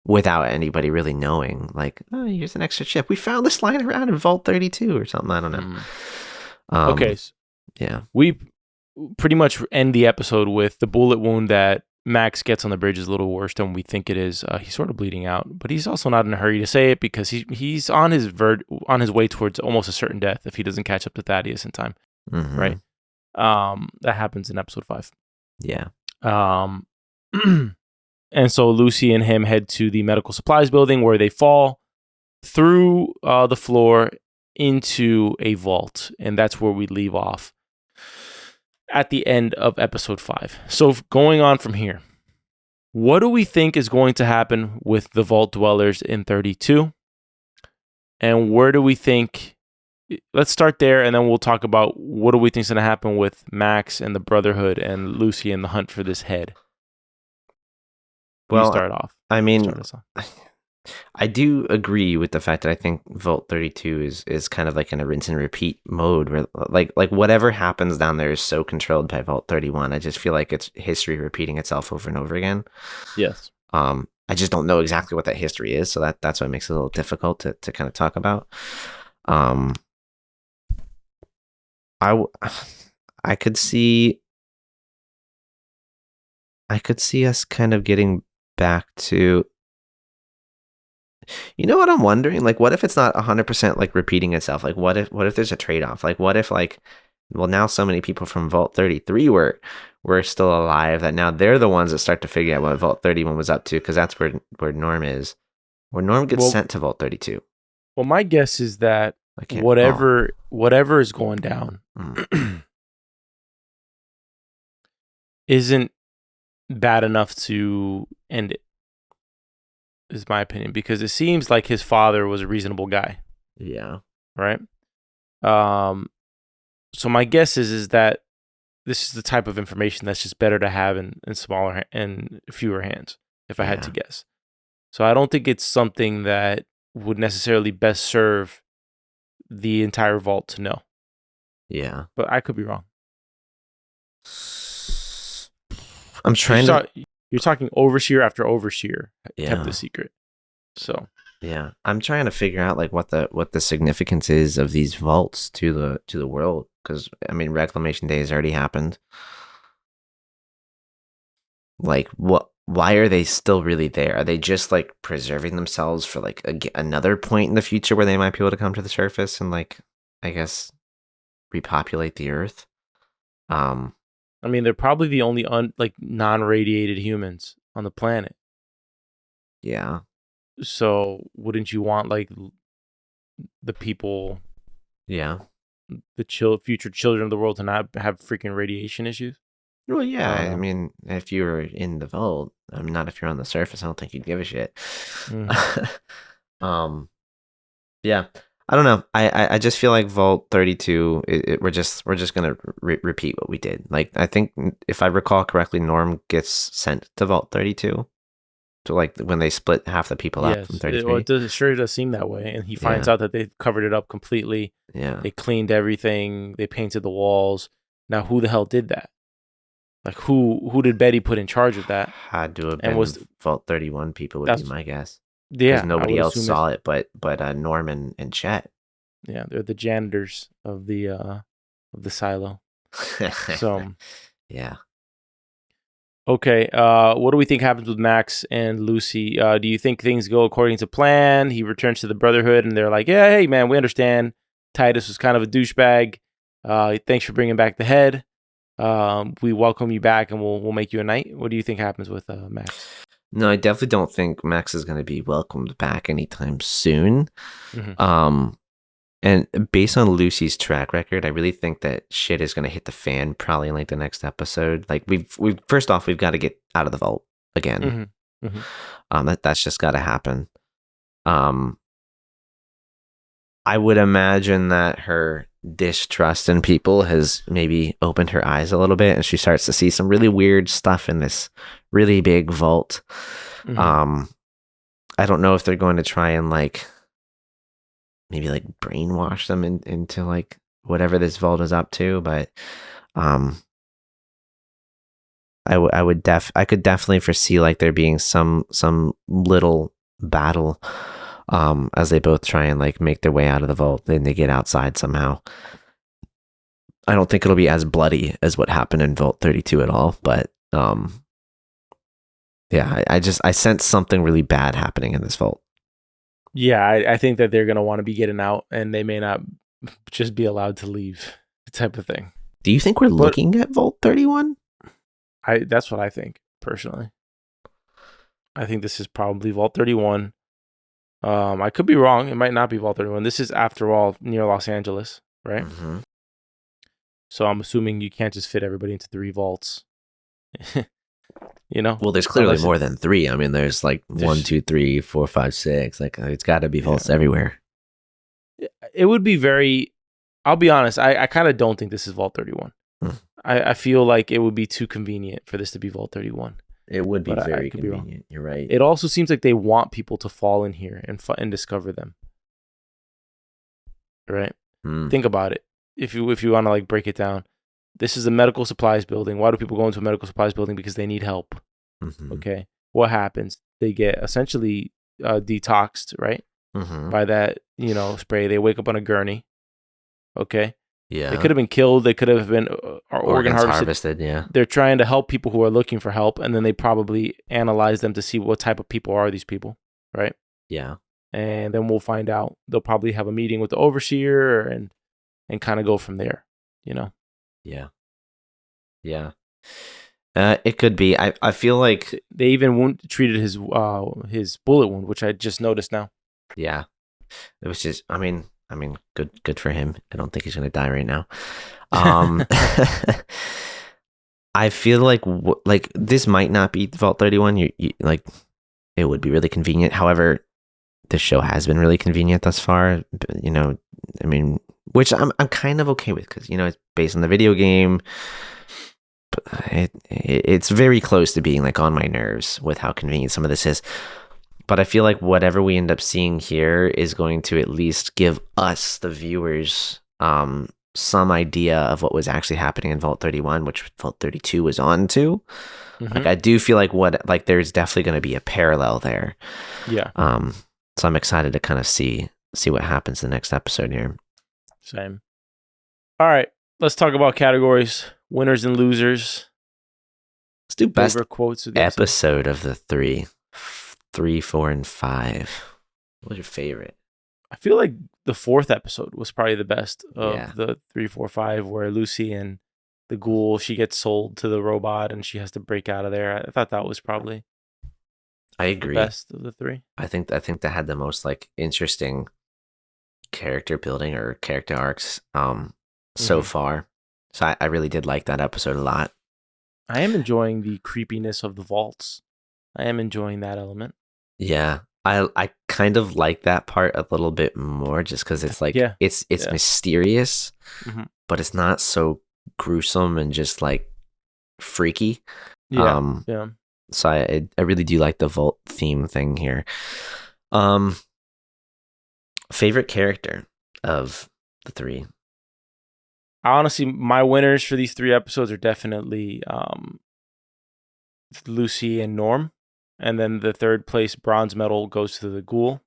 without anybody really knowing. Like, oh, here's an extra chip. We found this lying around in Vault 32 or something. I don't know. Okay. Yeah. We pretty much end the episode with the bullet wound that Max gets on the bridge is a little worse than we think it is. He's sort of bleeding out, but he's also not in a hurry to say it because he's on his way towards almost a certain death if he doesn't catch up to Thaddeus in time. Mm-hmm. Right. That happens in episode 5. Yeah. And so Lucy and him head to the medical supplies building where they fall through the floor into a vault, and that's where we leave off at the end of episode 5. So going on from here, what do we think is going to happen with the vault dwellers in 32? And where do we think... Let's start there, and then we'll talk about what do we think is going to happen with Max and the Brotherhood and Lucy and the hunt for this head. Well, you start off. I mean, I do agree with the fact that I think Vault 32 is kind of like in a rinse and repeat mode where like whatever happens down there is so controlled by Vault 31. I just feel like it's history repeating itself over and over again. Yes. I just don't know exactly what that history is, so that's what makes it a little difficult to kind of talk about. I could see us kind of getting back to, you know what I'm wondering? Like, what if it's not 100% like repeating itself? Like, what if there's a trade-off? Like, what if like, well, now so many people from Vault 33 were still alive that now they're the ones that start to figure out what Vault 31 was up to, because that's where Norm is. Where Norm gets sent to Vault 32. Well, my guess is that whatever is going down isn't bad enough to end it, is my opinion, because it seems like his father was a reasonable guy. Yeah. Right? So my guess is that this is the type of information that's just better to have in smaller and fewer hands, if I had to guess. So I don't think it's something that would necessarily best serve the entire vault to know. Yeah. But I could be wrong. I'm trying you're talking overseer after overseer kept the secret. So yeah, I'm trying to figure out like what the significance is of these vaults to the world, because I mean, Reclamation Day has already happened. Like, why are they still really there? Are they just like preserving themselves for like another point in the future where they might be able to come to the surface and like, I guess, repopulate the Earth? I mean, they're probably the only non-radiated humans on the planet. Yeah. So wouldn't you want like the people, the future children of the world to not have freaking radiation issues? Well, yeah. I mean, if you were in the vault, not if you're on the surface, I don't think you'd give a shit. Yeah. I don't know. I just feel like Vault 32, we're just gonna repeat what we did. Like, I think if I recall correctly, Norm gets sent to Vault 32. So like when they split half the people up from 33. It sure does seem that way. And he finds out that they covered it up completely. Yeah. They cleaned everything. They painted the walls. Now, who the hell did that? Like, who did Betty put in charge of that? Had to have been Vault 31 people would be my guess. Yeah. Because nobody else saw it but Norm and Chet. Yeah, they're the janitors of the silo. So yeah. Okay, what do we think happens with Max and Lucy? Do you think things go according to plan? He returns to the Brotherhood, and they're like, "Yeah, hey man, we understand. Titus was kind of a douchebag. Thanks for bringing back the head. We welcome you back, and we'll make you a knight." What do you think happens with Max? No, I definitely don't think Max is going to be welcomed back anytime soon. Mm-hmm. And based on Lucy's track record, I really think that shit is going to hit the fan probably in like the next episode. Like we've first off, we've got to get out of the vault again. Mm-hmm. Mm-hmm. That's just got to happen. I would imagine that her distrust in people has maybe opened her eyes a little bit, and she starts to see some really weird stuff in this really big vault. Mm-hmm. I don't know if they're going to try and like maybe like brainwash them into like whatever this vault is up to, but I could definitely foresee like there being some little battle as they both try and like make their way out of the vault, then they get outside somehow. I don't think it'll be as bloody as what happened in Vault 32 at all, but yeah, I sense something really bad happening in this vault. Yeah, I think that they're gonna want to be getting out, and they may not just be allowed to leave, type of thing. Do you think we're looking at Vault 31? That's what I think personally. I think this is probably Vault 31. I could be wrong. It might not be Vault 31. This is, after all, near Los Angeles, right? Mm-hmm. So I'm assuming you can't just fit everybody into 3 vaults. You know? Well, there's clearly more than 3. I mean, there's like 1, 2, 3, 4, 5, 6. Like, it's got to be vaults everywhere. It would be very. I'll be honest. I kind of don't think this is Vault 31. I feel like it would be too convenient for this to be Vault 31. It would be very convenient. You're right. It also seems like they want people to fall in here and discover them. Right? Think about it. If you want to like break it down, this is a medical supplies building. Why do people go into a medical supplies building? Because they need help. Mm-hmm. Okay. What happens? They get essentially detoxed, right? Mm-hmm. By that, spray. They wake up on a gurney. Okay. Yeah. They could have been killed. They could have been organ harvested. Yeah. They're trying to help people who are looking for help, and then they probably analyze them to see what type of people are these people, right? Yeah. And then we'll find out. They'll probably have a meeting with the overseer and kind of go from there, Yeah. Yeah. It could be. I feel like they even treated his bullet wound, which I just noticed now. Yeah. It was just, I mean, good for him. I don't think he's going to die right now. I feel like this might not be Vault 31. You like, it would be really convenient. However, the show has been really convenient thus far. I mean, which I'm kind of okay with, because it's based on the video game. It's very close to being like on my nerves with how convenient some of this is. But I feel like whatever we end up seeing here is going to at least give us, the viewers, some idea of what was actually happening in Vault 31, which Vault 32 was on to. Mm-hmm. Like, I do feel like there's definitely going to be a parallel there. Yeah. So I'm excited to kind of see what happens in the next episode here. Same. All right, let's talk about categories, winners and losers. Let's do best quotes of episode of the 3, 4, and 5. What's your favorite? I feel like the 4th episode was probably the best of the 3, 4, 5, where Lucy and the ghoul, she gets sold to the robot and she has to break out of there. I thought that was probably I agree. The best of the 3. I think that had the most like interesting character building or character arcs so far. So I really did like that episode a lot. I am enjoying the creepiness of the vaults. I am enjoying that element. Yeah. I kind of like that part a little bit more, just because it's like it's mysterious, but it's not so gruesome and just like freaky. Yeah. So I really do like the vault theme thing here. Favorite character of the 3? Honestly, my winners for these 3 episodes are definitely Lucy and Norm. And then the 3rd place bronze medal goes to the ghoul.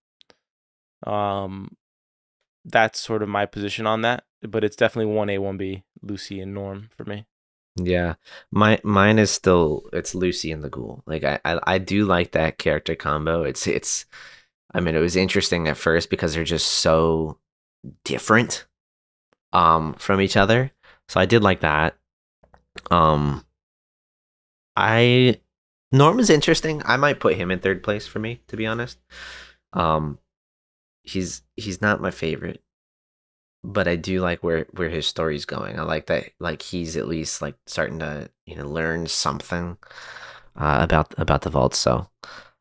That's sort of my position on that. But it's definitely 1A, 1B, Lucy and Norm for me. Yeah. Mine is still, it's Lucy and the ghoul. Like, I do like that character combo. It's I mean, it was interesting at first because they're just so different from each other. So I did like that. Norm is interesting. I might put him in 3rd place for me, to be honest. He's not my favorite, but I do like where his story's going. I like that, like, he's at least like starting to learn something about the vault. So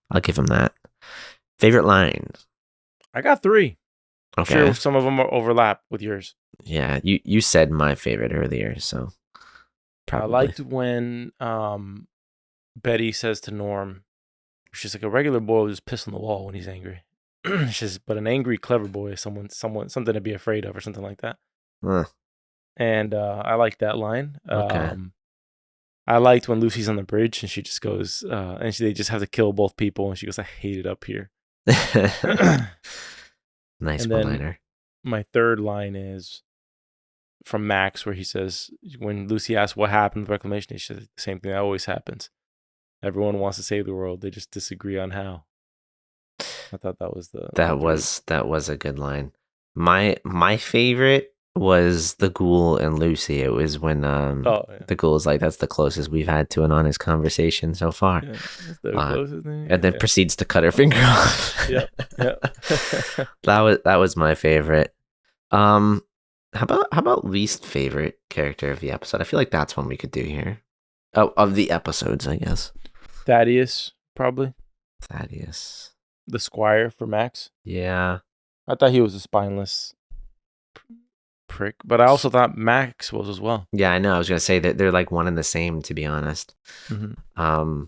I'll give him that. Favorite lines? I got 3. I'm okay. sure some of them overlap with yours. Yeah, you said my favorite earlier, so probably. I liked when Betty says to Norm, she's like, a regular boy will just piss on the wall when he's angry. But an angry, clever boy is something to be afraid of, or something like that. And I like that line. Okay. I liked when Lucy's on the bridge and she just goes, they just have to kill both people, and she goes, "I hate it up here." Nice And one-liner. My third line is from Max, where he says, when Lucy asks what happened with Reclamation, he says the same thing that always happens. Everyone wants to save the world. They just disagree on how. I thought that was that was a good line. My favorite was the Ghoul and Lucy. It was when the Ghoul is like, "That's the closest we've had to an honest conversation so far." Yeah, that's the closest thing. And then proceeds to cut her finger off. Yeah. That was my favorite. How about least favorite character of the episode? I feel like that's one we could do here. Oh, of the episodes, I guess. Thaddeus, probably. Thaddeus. The squire for Max. Yeah. I thought he was a spineless prick, but I also thought Max was as well. Yeah, I know. I was going to say that they're like one and the same, to be honest. Mm-hmm.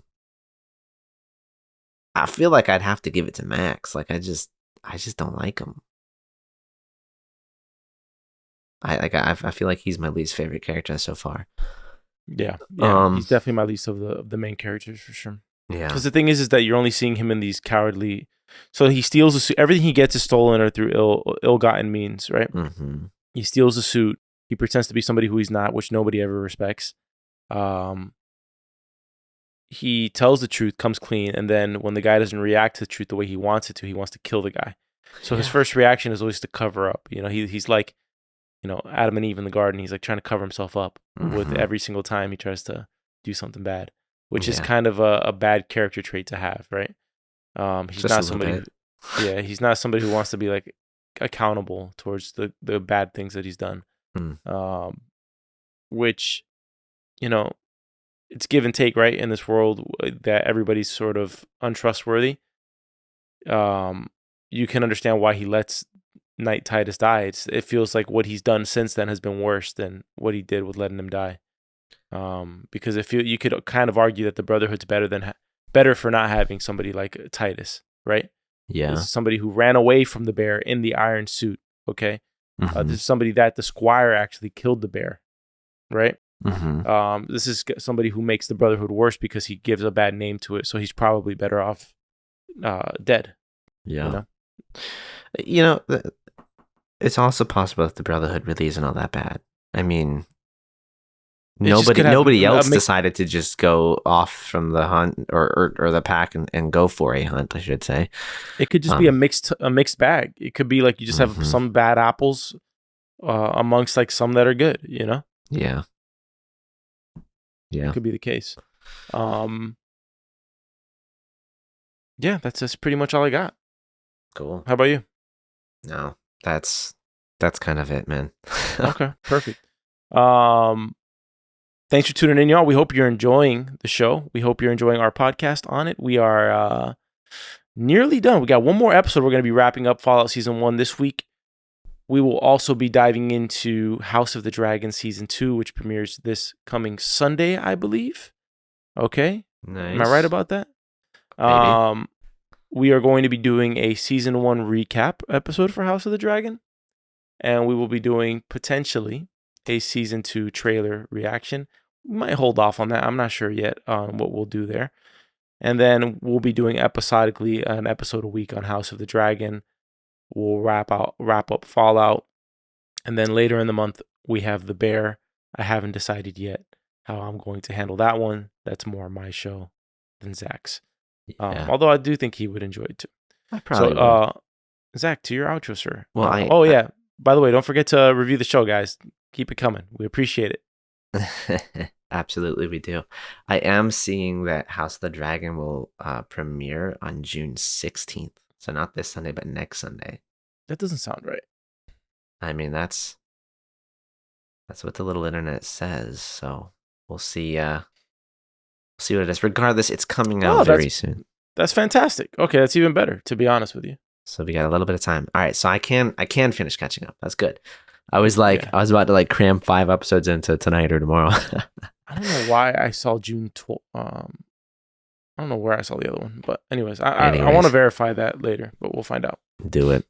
I feel like I'd have to give it to Max. Like, I just don't like him. I feel like he's my least favorite character so far. Yeah, he's definitely my least of the main characters for sure. Yeah, because the thing is that you're only seeing him in these cowardly. So he steals a suit. Everything he gets is stolen or through ill-gotten means, right? Mm-hmm. He steals a suit. He pretends to be somebody who he's not, which nobody ever respects. He tells the truth, comes clean, and then when the guy doesn't react to the truth the way he wants it to, he wants to kill the guy. So his first reaction is always to cover up. He's like, Adam and Eve in the garden. He's like trying to cover himself up with every single time he tries to do something bad, which is kind of a bad character trait to have, right? He's just not somebody. He's not somebody who wants to be like accountable towards the bad things that he's done. Which, it's give and take, right? In this world that everybody's sort of untrustworthy. You can understand why he lets Knight Titus die. It feels like what he's done since then has been worse than what he did with letting him die. Because you could kind of argue that the Brotherhood's better for not having somebody like Titus, right? Yeah, this is somebody who ran away from the bear in the iron suit. Okay, this is somebody that the squire actually killed the bear, right? This is somebody who makes the Brotherhood worse because he gives a bad name to it. So he's probably better off dead. Yeah, it's also possible that the Brotherhood really isn't all that bad. I mean, nobody else decided to just go off from the hunt or the pack and go for a hunt, I should say. It could just be a mixed bag. It could be like you just have some bad apples amongst like some that are good, Yeah. It could be the case. Yeah, that's pretty much all I got. Cool. How about you? No, that's kind of it, man. Okay, perfect. Thanks for tuning in, y'all. We hope you're enjoying the show. We hope you're enjoying our podcast on it. We are nearly done. We got one more episode. We're going to be wrapping up Fallout Season 1 this week. We will also be diving into House of the Dragon Season 2, which premieres this coming Sunday, I believe. Okay? Nice. Am I right about that? Maybe. We are going to be doing a Season 1 recap episode for House of the Dragon. And we will be doing, potentially, a Season 2 trailer reaction. We might hold off on that. I'm not sure yet on what we'll do there. And then we'll be doing episodically an episode a week on House of the Dragon. We'll wrap up Fallout. And then later in the month, we have The Bear. I haven't decided yet how I'm going to handle that one. That's more my show than Zach's. Yeah. Although I do think he would enjoy it too. I probably would. Zach, to your outro, sir. Well, yeah. By the way, don't forget to review the show, guys. Keep it coming. We appreciate it. Absolutely, we do. I am seeing that House of the Dragon will premiere on June 16th. So not this Sunday, but next Sunday. That doesn't sound right. I mean, that's what the little internet says. So we'll see. See what it is. Regardless, it's coming out very soon. That's fantastic. Okay, that's even better, to be honest with you. So we got a little bit of time. All right, so I can finish catching up. That's good. I was about to cram 5 episodes into tonight or tomorrow. I don't know why I saw June 12th. I don't know where I saw the other one, but anyways, I want to verify that later, but we'll find out. Do it.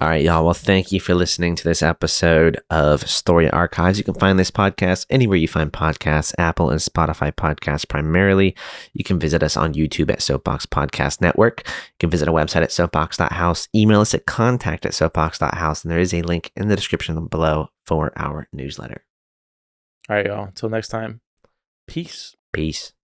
All right, y'all. Well, thank you for listening to this episode of Story Archives. You can find this podcast anywhere you find podcasts, Apple and Spotify podcasts primarily. You can visit us on YouTube at Soapbox Podcast Network. You can visit our website at soapbox.house. Email us at contact@soapbox.house. And there is a link in the description below for our newsletter. All right, y'all. Until next time. Peace. Peace.